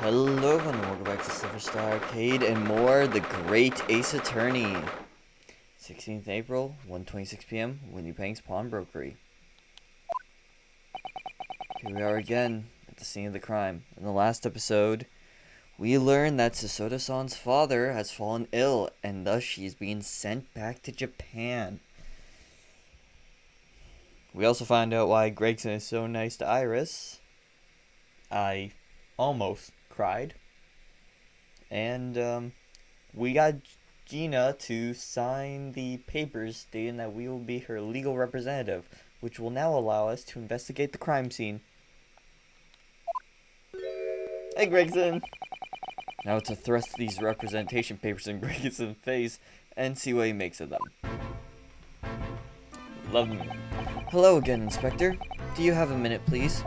Hello everyone, and welcome back to SliverStar Arcade and more, the great Ace Attorney. 16th April, 1:26 p.m., Windybanks Pawnbrokery. Here we are again, at the scene of the crime. In the last episode, we learned that Sasoda-san's father has fallen ill, and thus she is being sent back to Japan. We also find out why Gregson is so nice to Iris. I almost cried. And we got Gina to sign the papers stating that we will be her legal representative, which will now allow us to investigate the crime scene. Hey, Gregson! Now to thrust these representation papers in Gregson's face and see what he makes of them. Love me. Hello again, Inspector. Do you have a minute, please?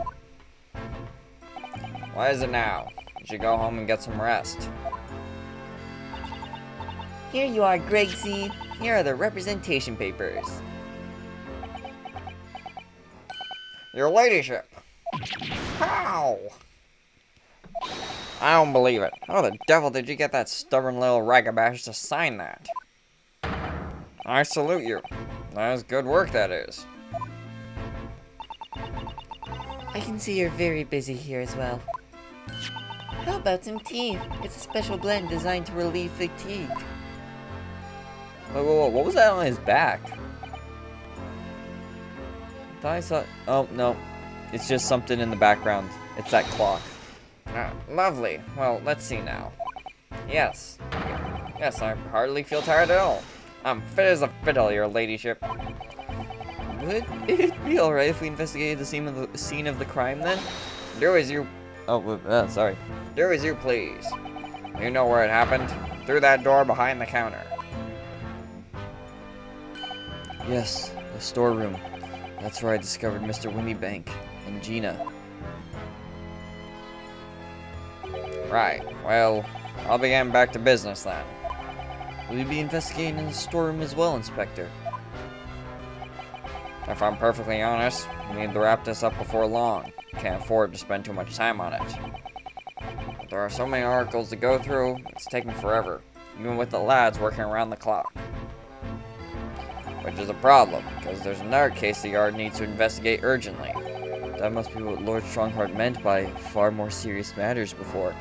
What is it now? You should go home and get some rest. Here you are, Gregsy. Here are the representation papers. Your ladyship! How? I don't believe it. How the devil did you get that stubborn little ragabash to sign that? I salute you. That is good work, that is. I can see you're very busy here as well. How about some tea? It's a special blend designed to relieve fatigue. Whoa, what was that on his back? I thought I saw... Oh, no. It's just something in the background. It's that clock. Lovely. Well, let's see now. Yes. Yes, I hardly feel tired at all. I'm fit as a fiddle, your ladyship. Would it be alright if we investigated the scene of the crime then? Do as you... Oh, sorry. Do as you please. You know where it happened? Through that door behind the counter. Yes, the storeroom. That's where I discovered Mr. Windybank and Gina. Right. Well, I'll be getting back to business then. Will you be investigating in the storeroom as well, Inspector? If I'm perfectly honest, we need to wrap this up before long. Can't afford to spend too much time on it. But there are so many articles to go through, it's taking forever, even with the lads working around the clock. Which is a problem, because there's another case the yard needs to investigate urgently. That must be what Lord Strongheart meant by far more serious matters before.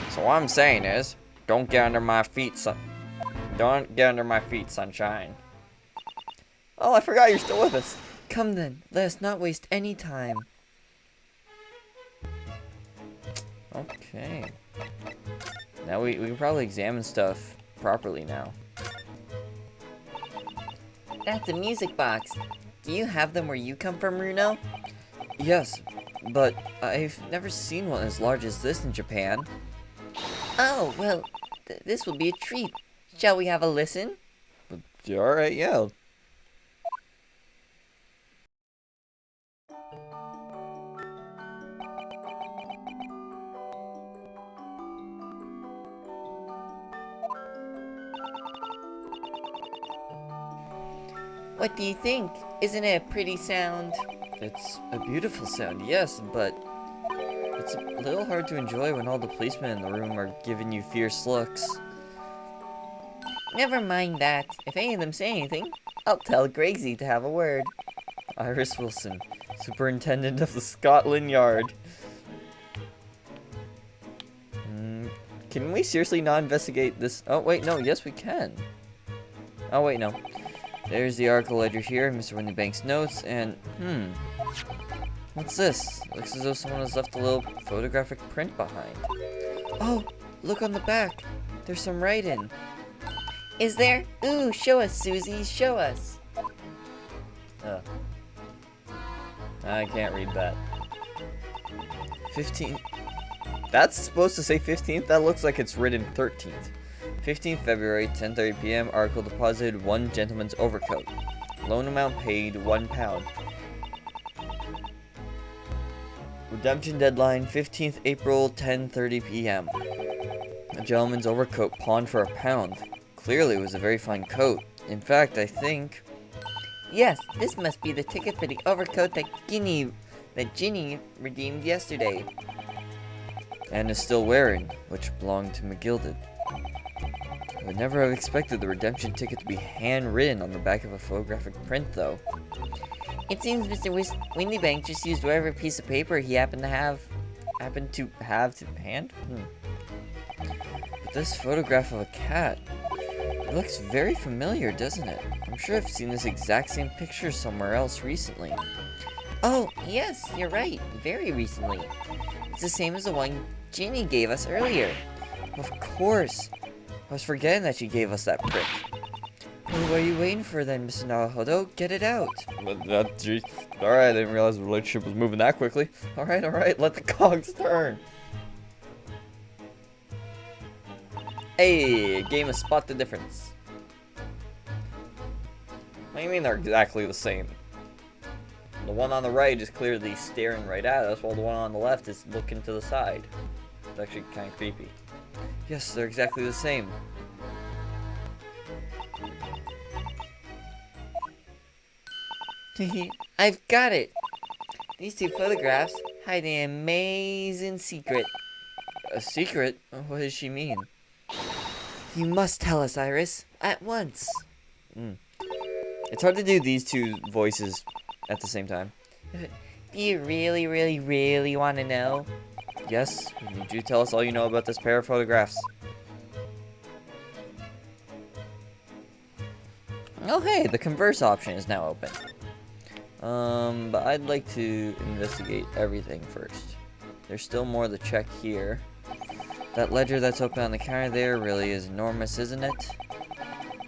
So what I'm saying is, don't get under my feet, sunshine. Oh, I forgot you're still with us. Come then, let us not waste any time. Okay. Now we can probably examine stuff properly now. That's a music box. Do you have them where you come from, Runo? Yes, but I've never seen one as large as this in Japan. Oh, well, this will be a treat. Shall we have a listen? Alright, yeah. What do you think? Isn't it a pretty sound? It's a beautiful sound, yes, but it's a little hard to enjoy when all the policemen in the room are giving you fierce looks. Never mind that. If any of them say anything, I'll tell Gregsy to have a word. Iris Wilson, Superintendent of the Scotland Yard. Can we seriously not investigate this? Oh, wait, no, yes we can. Oh, wait, no. There's the article ledger here, Mr. Windybank's notes, and, what's this? Looks as though someone has left a little photographic print behind. Oh, look on the back. There's some writing. Is there? Ooh, show us, Susie, show us. I can't read that. 15. That's supposed to say 15th? That looks like it's written 13th. 15th February, 10:30 p.m. Article deposited 1 gentleman's overcoat. Loan amount paid £1. Redemption deadline 15th April, 10:30 p.m. A gentleman's overcoat pawned for £1. Clearly it was a very fine coat. In fact, I think... Yes, this must be the ticket for the overcoat that Ginny redeemed yesterday. and is still wearing, which belonged to McGilded. I would never have expected the redemption ticket to be handwritten on the back of a photographic print, though. It seems Mr. Windybank just used whatever piece of paper he happened to have To hand? But this photograph of a cat, it looks very familiar, doesn't it? I'm sure I've seen this exact same picture somewhere else recently. Oh, yes, you're right. Very recently. It's the same as the one Ginny gave us earlier. Of course. I was forgetting that she gave us that print. Well, what are you waiting for then, Mr. Naruhodo? Get it out. Alright, I didn't realize the relationship was moving that quickly. Alright, let the cogs turn. Hey, game of spot the difference. What do you mean they're exactly the same? The one on the right is clearly staring right at us, while the one on the left is looking to the side. It's actually kind of creepy. Yes, they're exactly the same. I've got it. These two photographs hide an amazing secret. A secret? What does she mean? You must tell us, Iris, at once. It's hard to do these two voices at the same time. Do you really, really, really want to know? Yes, we need you to tell us all you know about this pair of photographs. Oh hey, the converse option is now open. But I'd like to investigate everything first. There's still more to check here. That ledger that's open on the counter there really is enormous, isn't it?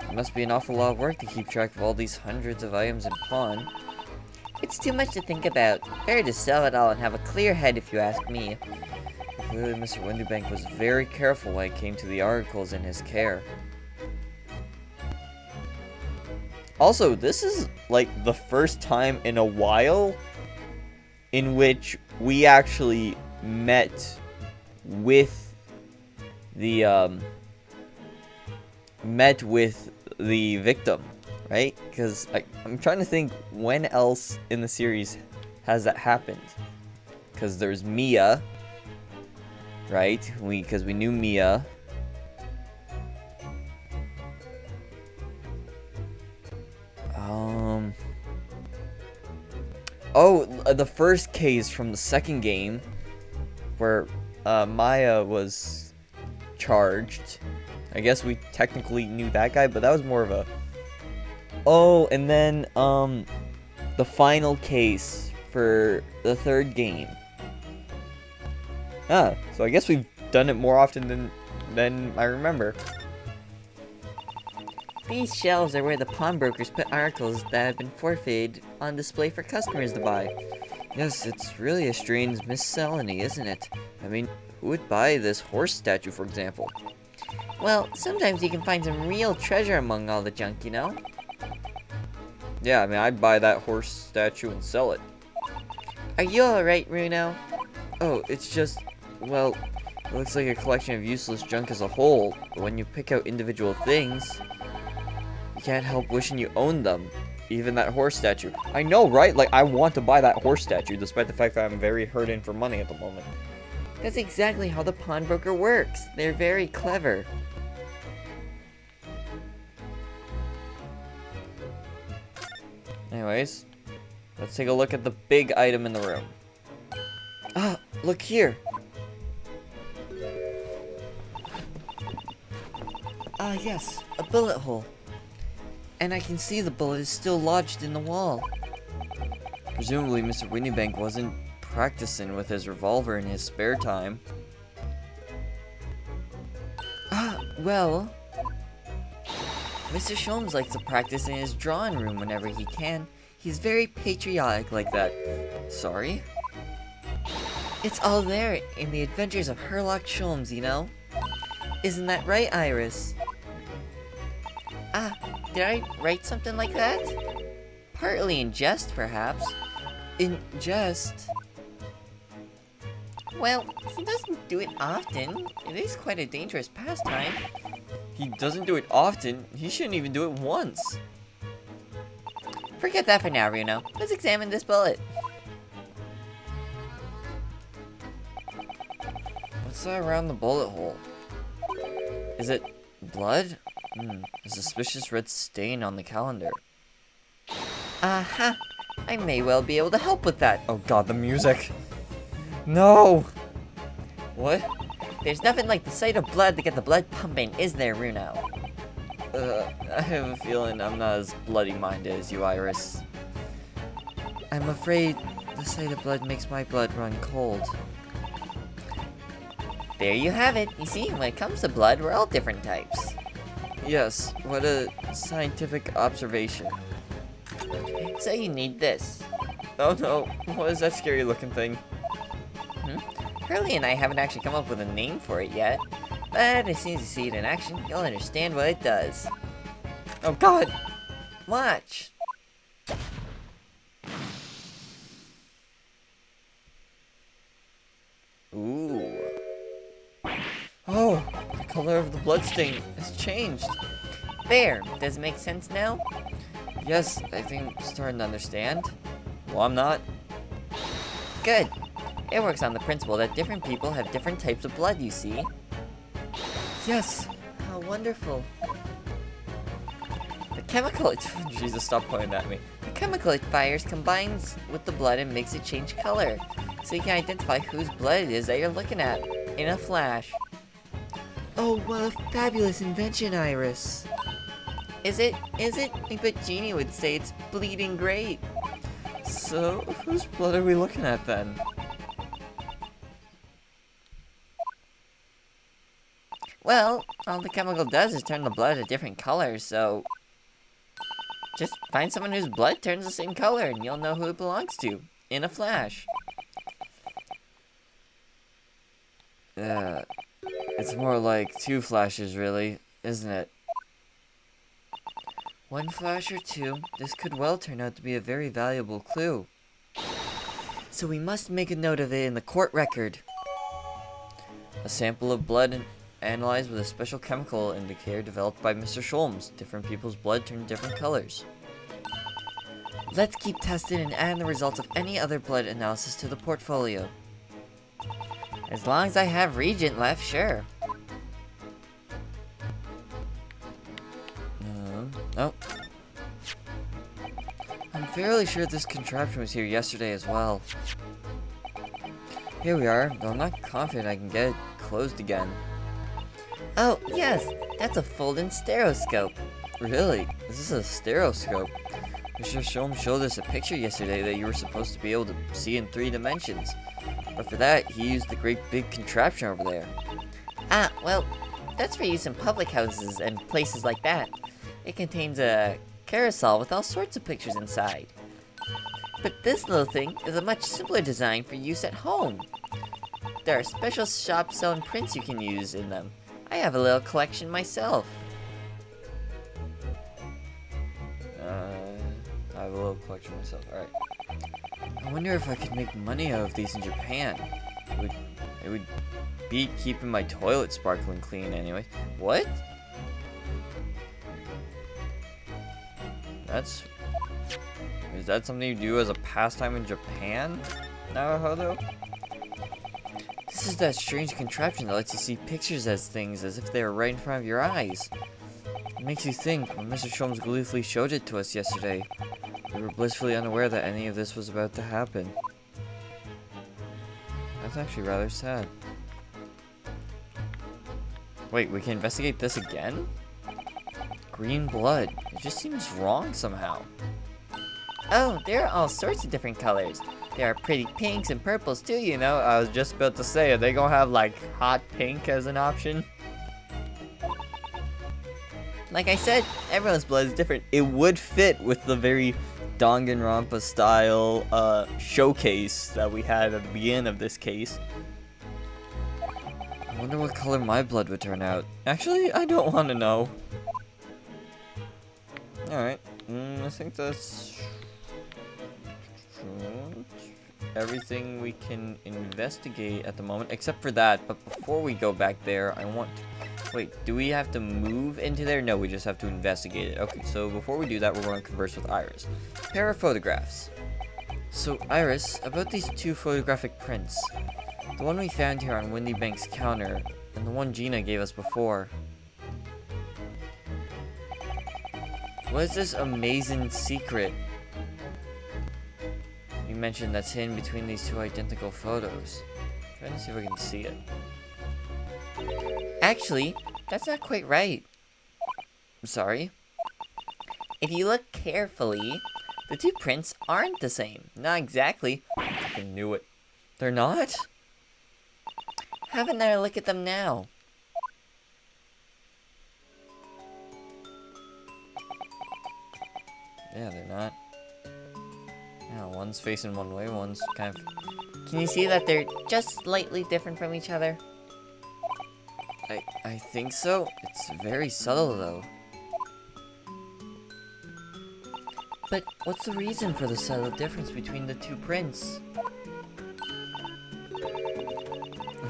It must be an awful lot of work to keep track of all these hundreds of items in pawn. It's too much to think about. Better to sell it all and have a clear head if you ask me. Clearly, Mr. Windybank was very careful when it came to the articles in his care. Also, this is like the first time in a while in which we actually met with the victim, right? Because I'm trying to think when else in the series has that happened. Because there's Mia, right? Because we knew Mia. Oh, the first case from the second game, where Maya was charged. I guess we technically knew that guy, but that was more of a... Oh, and then the final case for the third game. Ah, so I guess we've done it more often than I remember. These shelves are where the pawnbrokers put articles that have been forfeited on display for customers to buy. Yes, it's really a strange miscellany, isn't it? I mean, who would buy this horse statue, for example? Well, sometimes you can find some real treasure among all the junk, you know? Yeah, I mean, I'd buy that horse statue and sell it. Are you alright, Runo? Oh, it's just, well, it looks like a collection of useless junk as a whole, but when you pick out individual things, you can't help wishing you owned them. Even that horse statue. I know, right? Like, I want to buy that horse statue, despite the fact that I'm very hurting for money at the moment. That's exactly how the pawnbroker works. They're very clever. Anyways, let's take a look at the big item in the room. Ah, look here. Ah, yes, a bullet hole. And I can see the bullet is still lodged in the wall. Presumably, Mr. Windybank wasn't practicing with his revolver in his spare time. Ah, well... Mr. Sholmes likes to practice in his drawing room whenever he can. He's very patriotic like that. Sorry? It's all there in the adventures of Herlock Sholmes, you know? Isn't that right, Iris? Ah, did I write something like that? Partly in jest, perhaps. In jest? Well, he doesn't do it often. It is quite a dangerous pastime. He doesn't do it often. He shouldn't even do it once. Forget that for now, Runo. Let's examine this bullet. What's that around the bullet hole? Is it blood? A suspicious red stain on the calendar. Aha! I may well be able to help with that. Oh god, the music! No! What? There's nothing like the sight of blood to get the blood pumping, is there, Runo? I have a feeling I'm not as bloody-minded as you, Iris. I'm afraid the sight of blood makes my blood run cold. There you have it. You see, when it comes to blood, we're all different types. Yes, what a scientific observation. So you need this. Oh no, what is that scary looking thing? Hurley and I haven't actually come up with a name for it yet, but as soon as you see it in action, you'll understand what it does. Oh god! Watch! Ooh. Oh, the color of the bloodstain has changed. There! Does it make sense now? Yes, I think I'm starting to understand. Well, I'm not. Good. It works on the principle that different people have different types of blood, you see. Yes! How wonderful. The chemical... Jesus, stop pointing at me. The chemical it fires combines with the blood and makes it change color, so you can identify whose blood it is that you're looking at, in a flash. Oh, what a fabulous invention, Iris. Is it? Is it? I bet Jeannie would say it's bleeding great. So, whose blood are we looking at then? Well, all the chemical does is turn the blood a different color, so... just find someone whose blood turns the same color and you'll know who it belongs to, in a flash. It's more like 2 flashes, really, isn't it? 1 flash or 2, this could well turn out to be a very valuable clue. So we must make a note of it in the court record. A sample of blood analyzed with a special chemical indicator developed by Mr. Sholmes. Different people's blood turn different colors. Let's keep testing and add the results of any other blood analysis to the portfolio. As long as I have Regent left, sure. Oh. I'm fairly sure this contraption was here yesterday as well. Here we are, though I'm not confident I can get it closed again. Oh, yes, that's a folding stereoscope. Really? This is a stereoscope. Mr. Sholmes showed us a picture yesterday that you were supposed to be able to see in 3 dimensions. But for that, he used the great big contraption over there. Ah, well, that's for use in public houses and places like that. It contains a carousel with all sorts of pictures inside. But this little thing is a much simpler design for use at home. There are special shops selling prints you can use in them. I have a little collection myself. I have a little collection myself. Alright. I wonder if I could make money out of these in Japan. It would be keeping my toilet sparkling clean anyway. What? Is that something you do as a pastime in Japan, Naruhodo? This is that strange contraption that lets you see pictures as things as if they were right in front of your eyes. It makes you think, when Mr. Sholmes gleefully showed it to us yesterday, we were blissfully unaware that any of this was about to happen. That's actually rather sad. Wait, we can investigate this again? Green blood. It just seems wrong somehow. Oh, there are all sorts of different colors. There are pretty pinks and purples too, you know. I was just about to say, are they gonna have like hot pink as an option? Like I said, everyone's blood is different. It would fit with the very Danganronpa style showcase that we had at the beginning of this case. I wonder what color my blood would turn out. Actually, I don't want to know. Alright, I think that's everything we can investigate at the moment, except for that. But before we go back there, I want to... Wait, do we have to move into there? No, we just have to investigate it. Okay, so before we do that, we're going to converse with Iris. Pair of photographs. So, Iris, about these 2 photographic prints. The one we found here on Windybank's counter, and the one Gina gave us before. What is this amazing secret you mentioned that's hidden between these two identical photos? I'm trying to see if I can see it. Actually, that's not quite right. I'm sorry? If you look carefully, the two prints aren't the same. Not exactly. I knew it. They're not? Have another look at them now. Yeah, they're not. Yeah, one's facing one way, one's kind of... Can you see that they're just slightly different from each other? I think so. It's very subtle, though. But what's the reason for the subtle difference between the two prints?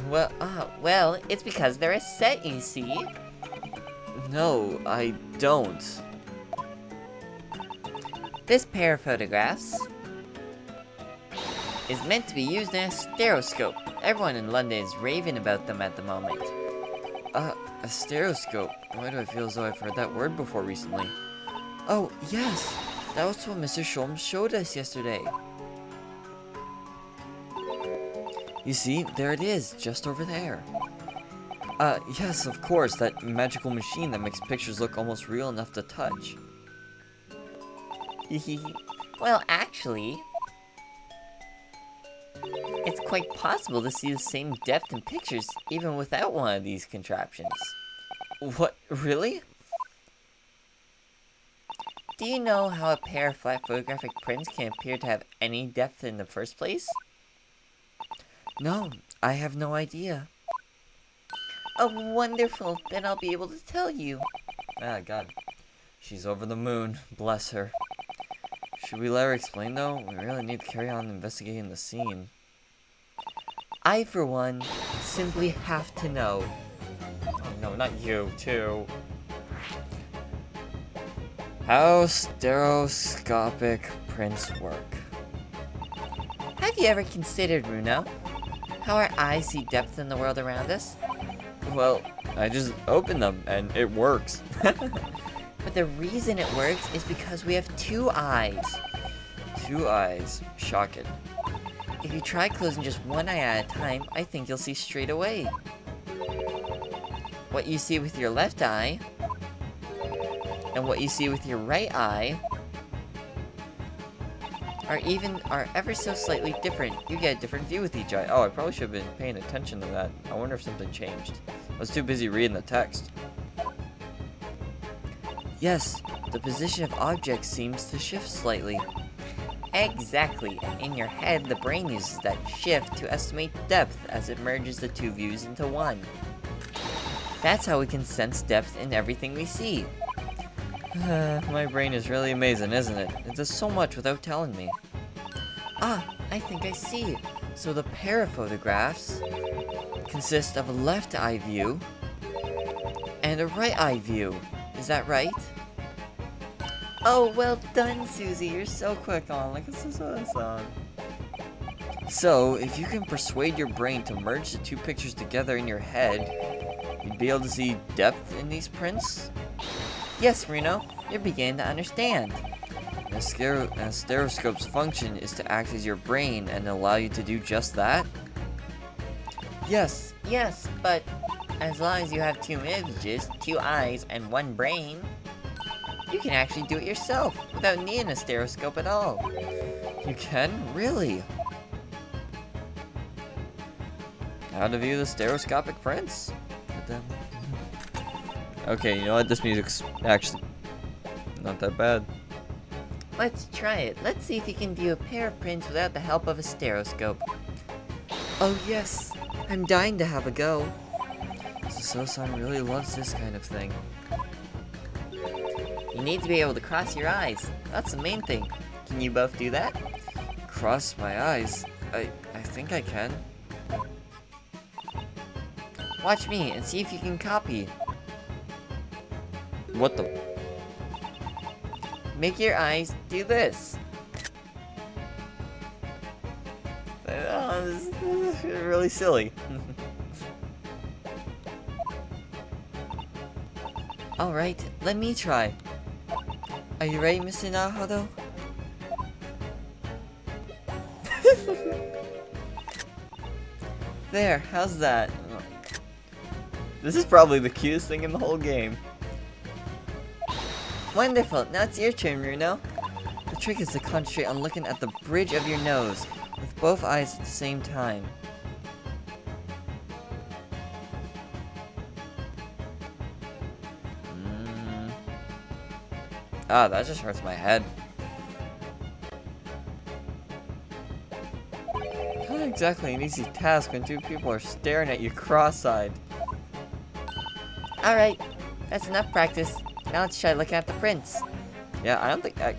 Well, it's because they're a set, you see. No, I don't. This pair of photographs is meant to be used in a stereoscope. Everyone in London is raving about them at the moment. A stereoscope. Why do I feel as though I've heard that word before recently? Oh, yes! That was what Mr. Sholmes showed us yesterday. You see, there it is, just over there. Yes, of course, that magical machine that makes pictures look almost real enough to touch. Well, actually, it's quite possible to see the same depth in pictures even without one of these contraptions. What, really? Do you know how a pair of flat photographic prints can appear to have any depth in the first place? No, I have no idea. Oh, wonderful. Then I'll be able to tell you. Ah, God. She's over the moon. Bless her. Should we let her explain, though? We really need to carry on investigating the scene. I, for one, simply have to know. Oh, no, not you, too. How stereoscopic prints work. Have you ever considered, Runo, how our eyes see depth in the world around us? Well, I just open them, and it works. But the reason it works is because we have two eyes. Two eyes. Shocking. If you try closing just one eye at a time, I think you'll see straight away. What you see with your left eye, and what you see with your right eye, are ever so slightly different. You get a different view with each eye. Oh, I probably should have been paying attention to that. I wonder if something changed. I was too busy reading the text. Yes, the position of objects seems to shift slightly. Exactly, and in your head, the brain uses that shift to estimate depth as it merges the two views into one. That's how we can sense depth in everything we see. My brain is really amazing, isn't it? It does so much without telling me. Ah, I think I see. So the pair of photographs consist of a left eye view and a right eye view. Is that right? Oh, well done, Susie. You're so quick on. Like, this is a song. So, if you can persuade your brain to merge the two pictures together in your head, you'd be able to see depth in these prints? Yes, Runo. You're beginning to understand. A stereoscope's function is to act as your brain and allow you to do just that? Yes. Yes, but as long as you have two images, two eyes, and one brain, you can actually do it yourself without needing a stereoscope at all. You can? Really? How to view the stereoscopic prints? Okay, you know what? This music's actually not that bad. Let's try it. Let's see if you can view a pair of prints without the help of a stereoscope. Oh yes, I'm dying to have a go. So-san really loves this kind of thing. You need to be able to cross your eyes. That's the main thing. Can you both do that? Cross my eyes? I think I can. Watch me and see if you can copy. What the? Make your eyes do this. This is really silly. Alright, let me try. Are you ready, Mr. Naruto? There, how's that? This is probably the cutest thing in the whole game. Wonderful, now it's your turn, Runo. The trick is to concentrate on looking at the bridge of your nose, with both eyes at the same time. Ah, that just hurts my head. Not exactly an easy task when two people are staring at you cross-eyed. Alright, that's enough practice. Now let's try looking at the prints. Yeah, I don't think I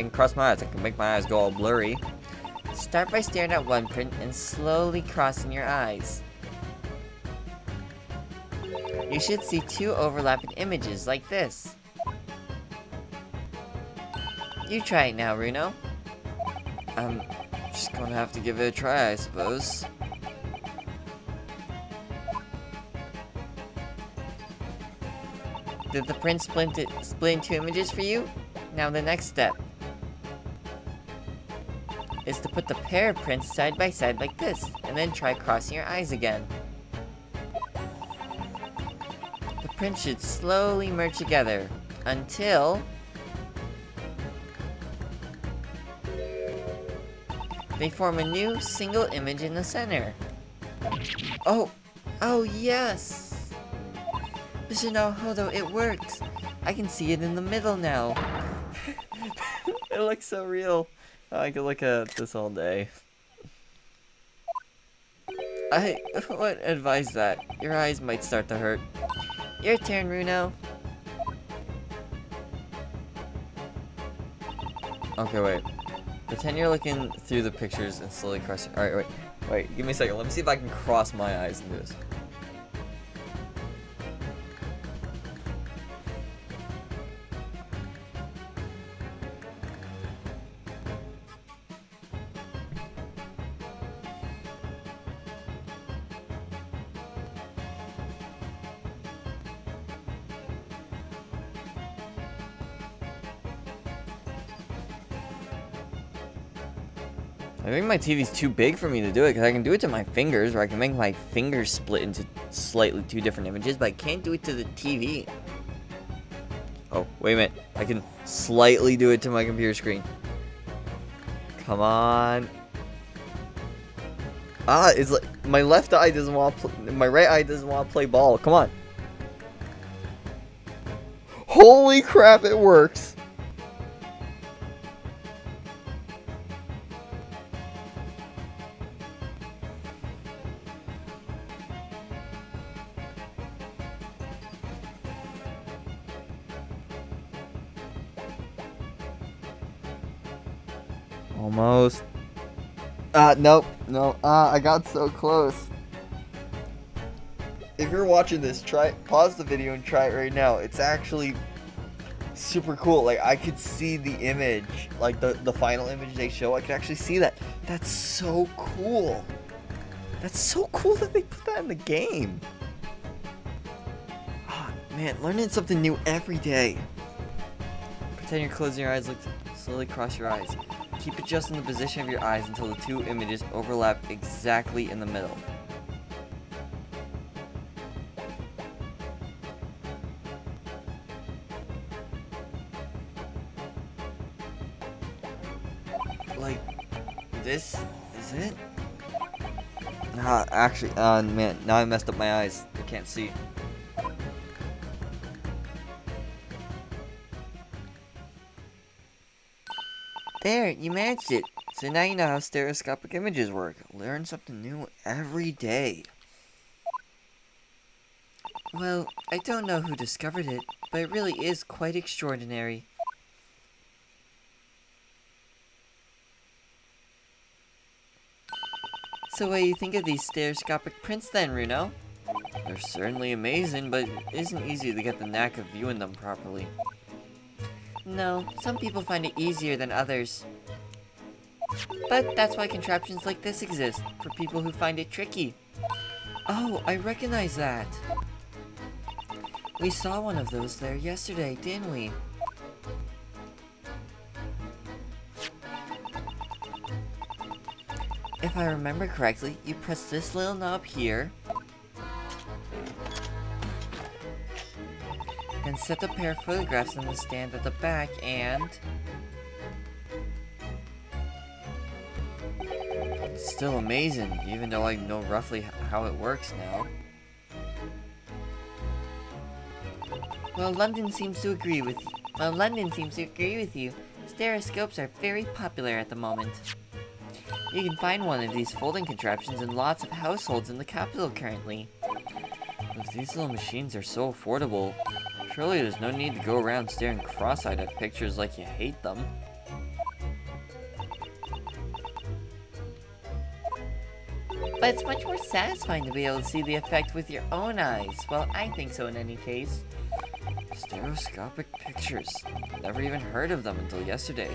can cross my eyes. I can make my eyes go all blurry. Start by staring at one print and slowly crossing your eyes. You should see two overlapping images like this. You try it now, Runo. I'm just gonna have to give it a try, I suppose. Did the print split into images for you? Now the next step is to put the pair of prints side by side like this, and then try crossing your eyes again. The prints should slowly merge together until they form a new single image in the center. Oh yes! Mr. Naruto, it works! I can see it in the middle now. It looks so real. I could look at this all day. I would advise that. Your eyes might start to hurt. Your turn, Runo. Okay, wait. Pretend you're looking through the pictures and slowly cross. Alright, wait. Give me a second. Let me see if I can cross my eyes and do this. I think my TV's too big for me to do it, because I can do it to my fingers, or I can make my fingers split into slightly two different images, but I can't do it to the TV. Oh, wait a minute. I can slightly do it to my computer screen. Come on. Ah, it's like my left eye doesn't want to my right eye doesn't want to play ball. Come on. Holy crap, it works. Almost. Nope. No. I got so close. If you're watching this, pause the video and try it right now. It's actually super cool. Like, I could see the image, like the final image they show. I could actually see that. That's so cool. That's so cool that they put that in the game. Ah, man, learning something new every day. Pretend you're closing your eyes. Look, slowly cross your eyes. Keep adjusting the position of your eyes until the two images overlap exactly in the middle. Like, this is it? Actually, man, now I messed up my eyes. I can't see. There, you managed it. So now you know how stereoscopic images work. Learn something new every day. Well, I don't know who discovered it, but it really is quite extraordinary. So what do you think of these stereoscopic prints then, Runo? They're certainly amazing, but it isn't easy to get the knack of viewing them properly. No, some people find it easier than others. But that's why contraptions like this exist, for people who find it tricky. Oh, I recognize that. We saw one of those there yesterday, didn't we? If I remember correctly, you press this little knob here, then set a pair of photographs in the stand at the back, and it's still amazing, even though I know roughly how it works now. Well, London seems to agree with you. Stereoscopes are very popular at the moment. You can find one of these folding contraptions in lots of households in the capital currently. If these little machines are so affordable, surely there's no need to go around staring cross-eyed at pictures like you hate them. But it's much more satisfying to be able to see the effect with your own eyes. Well, I think so in any case. Stereoscopic pictures. Never even heard of them until yesterday.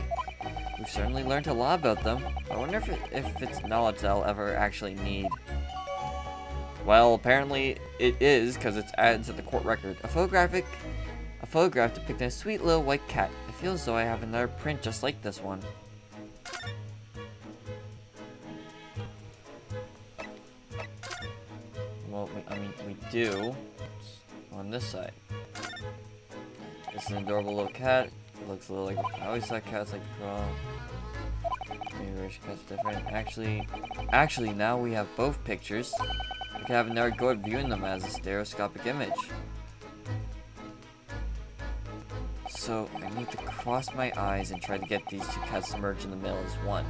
We've certainly learned a lot about them. I wonder if it's knowledge that I'll ever actually need. Well, apparently it is, because it's added to the court record. A photograph depicting a sweet little white cat. I feel as though I have another print just like this one. Well, we do. On this side. This is an adorable little cat. It looks a little like, I always thought cats like, well, maybe Irish cats are different. Actually, now we have both pictures. We can have another go at viewing them as a stereoscopic image. So, I need to cross my eyes and try to get these two cats to merge in the middle as one.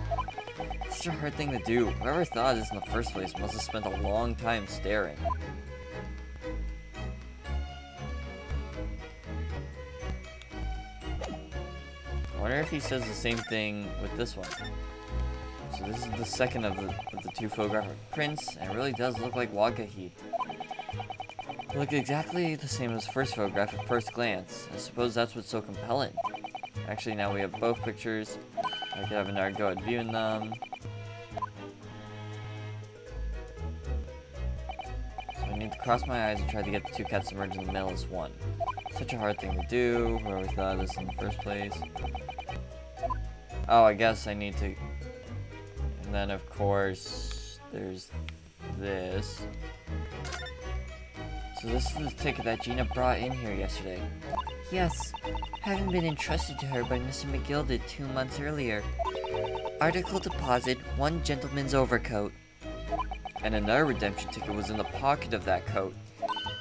It's such a hard thing to do. Whoever thought of this in the first place must have spent a long time staring. I wonder if he says the same thing with this one. So this is the second of the two photographic prints, and it really does look like Wagahi. Look exactly the same as the first photograph at first glance. I suppose that's what's so compelling. Actually, now we have both pictures. I could have another go at viewing them. So I need to cross my eyes and try to get the two cats to merge in the middle as one. Such a hard thing to do. Whoever thought of this in the first place. Oh, I guess I need to... And then, of course, there's this. So this is the ticket that Gina brought in here yesterday. Yes, having been entrusted to her by Mr. McGilded 2 months earlier. Article deposit, 1 gentleman's overcoat. And another redemption ticket was in the pocket of that coat.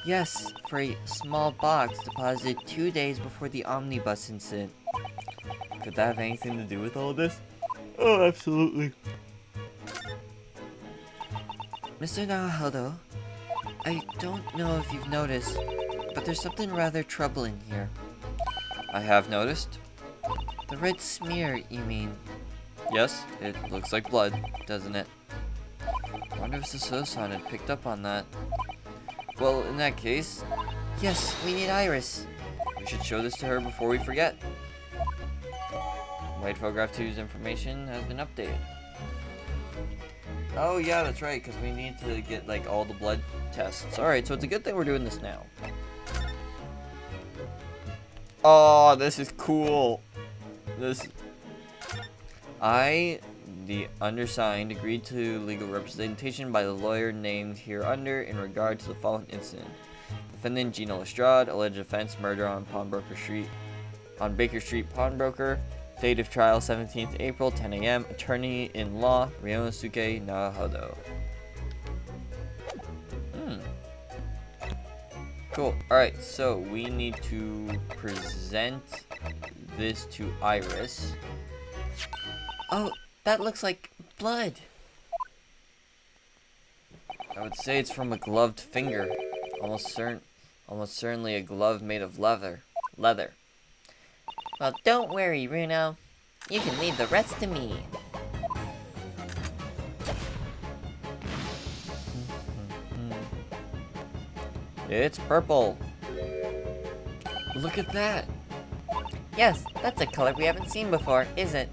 Yes, for a small box deposited 2 days before the omnibus incident. Could that have anything to do with all of this? Oh, absolutely. Mr. Naruhodo, I don't know if you've noticed, but there's something rather troubling here. I have noticed. The red smear, you mean? Yes, it looks like blood, doesn't it? I wonder if Saso-san had picked up on that. Well, in that case... Yes, we need Iris. We should show this to her before we forget. White Photograph 2's information has been updated. Oh yeah, that's right, because we need to get like all the blood tests. Alright, so it's a good thing we're doing this now. Oh, this is cool. The undersigned, agreed to legal representation by the lawyer named hereunder in regard to the following incident. Defendant Gina Lestrade, alleged offense, murder on Baker Street, pawnbroker. Date of trial, 17th April, 10 a.m. Attorney-in-law, Ryonosuke Naruhodo. Cool. Alright, so we need to present this to Iris. Oh, that looks like blood. I would say it's from a gloved finger. Almost certainly a glove made of leather. Well, don't worry, Runo. You can leave the rest to me. It's purple. Look at that. Yes, that's a color we haven't seen before, is it?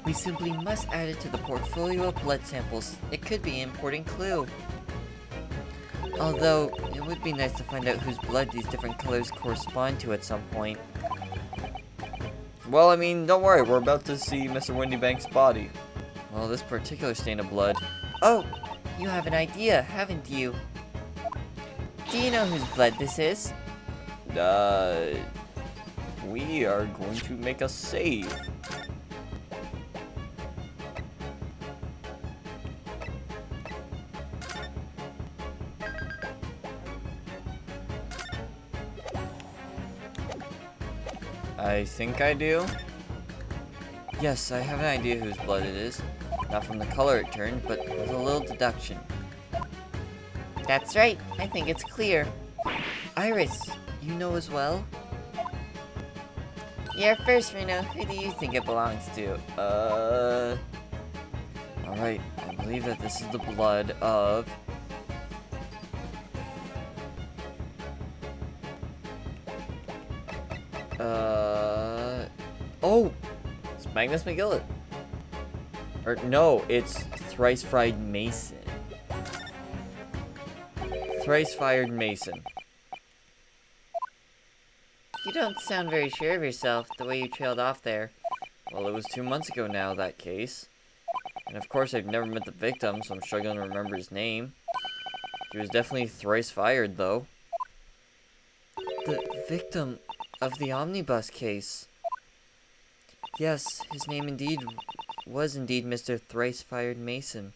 We simply must add it to the portfolio of blood samples. It could be an important clue. Although, it would be nice to find out whose blood these different colors correspond to at some point. Well, I mean, don't worry, we're about to see Mr. Windybanks' body. Well, this particular stain of blood. Oh, you have an idea, haven't you? Do you know whose blood this is? We are going to make a save. I think I do. Yes, I have an idea whose blood it is. Not from the color it turned, but with a little deduction. That's right, I think it's clear. Iris, you know as well? You're first, Reno. Who do you think it belongs to? Alright, I believe that this is the blood of... Oh! It's Magnus McGillet. Or, no, it's Thrice Fried Mason. Thrice Fired Mason. You don't sound very sure of yourself, the way you trailed off there. Well, it was 2 months ago now, that case. And of course, I've never met the victim, so I'm struggling to remember his name. He was definitely thrice fired, though. The victim of the omnibus case. Yes, his name was indeed Mr. Thrice Fired Mason.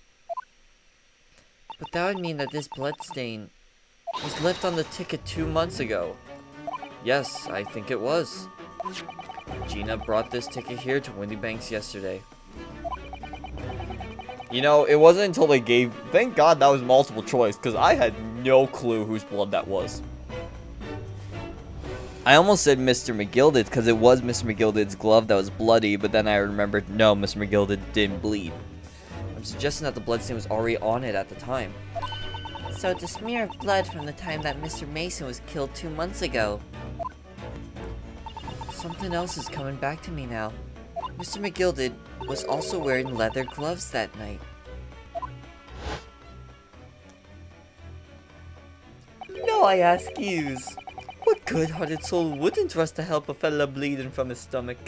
But that would mean that this bloodstain was left on the ticket 2 months ago. Yes, I think it was. Gina brought this ticket here to Windybanks yesterday. You know, it wasn't until they gave... Thank God that was multiple choice, because I had no clue whose blood that was. I almost said Mr. McGilded, because it was Mr. McGilded's glove that was bloody, but then I remembered, no, Mr. McGilded didn't bleed. I'm suggesting that the bloodstain was already on it at the time. So it's a smear of blood from the time that Mr. Mason was killed 2 months ago. Something else is coming back to me now. Mr. McGilded was also wearing leather gloves that night. No, I ask yous. What good-hearted soul wouldn't rush to help a fella bleeding from his stomach?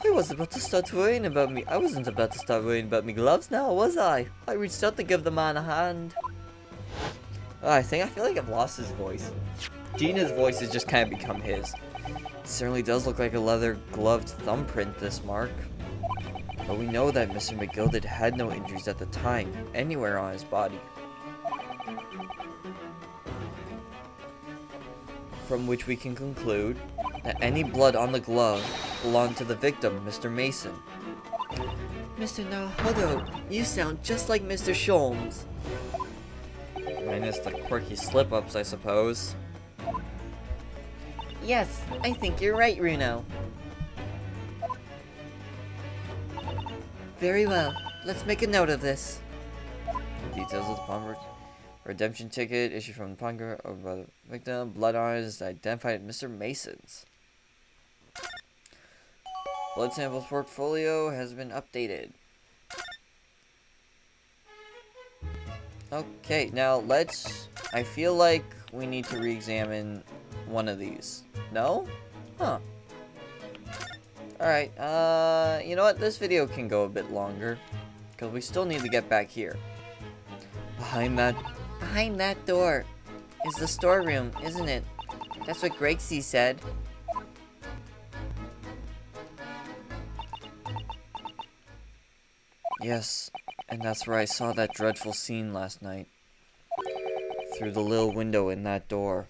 I wasn't about to start worrying about me. I wasn't about to start worrying about me gloves now, was I? I reached out to give the man a hand. Oh, I feel like I've lost his voice. Gina's voice has just kind of become his. It certainly does look like a leather-gloved thumbprint, this mark. But we know that Mr. McGilded had no injuries at the time, anywhere on his body. From which we can conclude that any blood on the glove belonged to the victim, Mr. Mason. Mr. Naruhodo, you sound just like Mr. Sholmes. Minus the quirky slip-ups, I suppose. Yes, I think you're right, Runo. Very well, let's make a note of this. Details of the pawn redemption ticket issued from the pawn of the victim. Blood on it is identified as Mr. Mason's. Blood samples portfolio has been updated. Okay, now I feel like we need to re-examine one of these. No? Huh. Alright, you know what? This video can go a bit longer, because we still need to get back here. Behind that door is the storeroom, isn't it? That's what Gregsy said. Yes, and that's where I saw that dreadful scene last night. Through the little window in that door.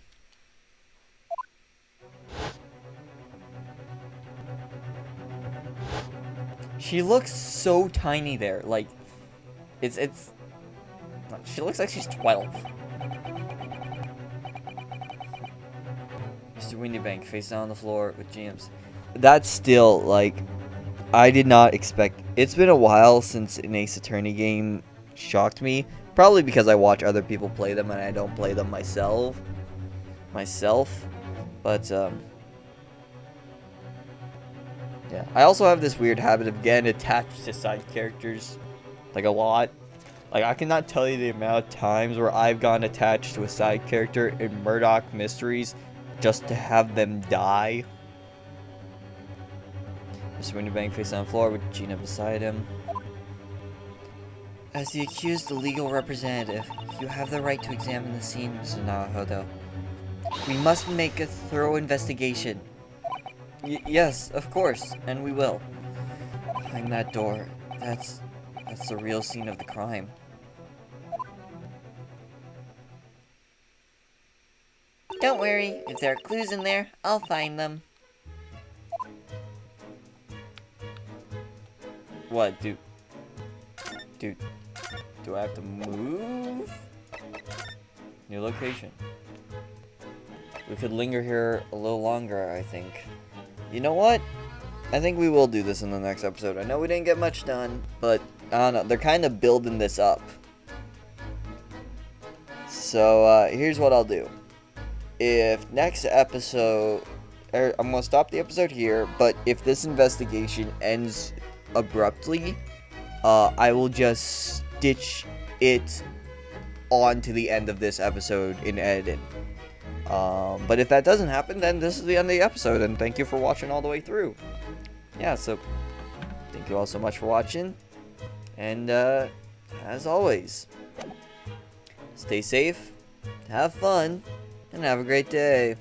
She looks so tiny there, like, she looks like she's 12. Mr. Windybank face down on the floor with GMs. That's still, like, I did not expect. It's been a while since an Ace Attorney game shocked me. Probably because I watch other people play them and I don't play them myself. But, Yeah. I also have this weird habit of getting attached to side characters. Like, a lot. Like, I cannot tell you the amount of times where I've gotten attached to a side character in Murdoch Mysteries just to have them die. Mr. Windybank facing on the floor with Gina beside him. As the accused legal representative, you have the right to examine the scene, Mr. Naruhodo. We must make a thorough investigation. Yes, of course, and we will. Behind that door, that's the real scene of the crime. Don't worry, if there are clues in there, I'll find them. What, do I have to move? New location. We could linger here a little longer, I think. You know what? I think we will do this in the next episode. I know we didn't get much done, but I don't know. They're kind of building this up. So, here's what I'll do. If next episode... I'm going to stop the episode here, but if this investigation ends abruptly, I will just stitch it onto the end of this episode in editing. But if that doesn't happen, then this is the end of the episode, and thank you for watching all the way through. Yeah, so thank you all so much for watching, and as always, stay safe, have fun, and have a great day.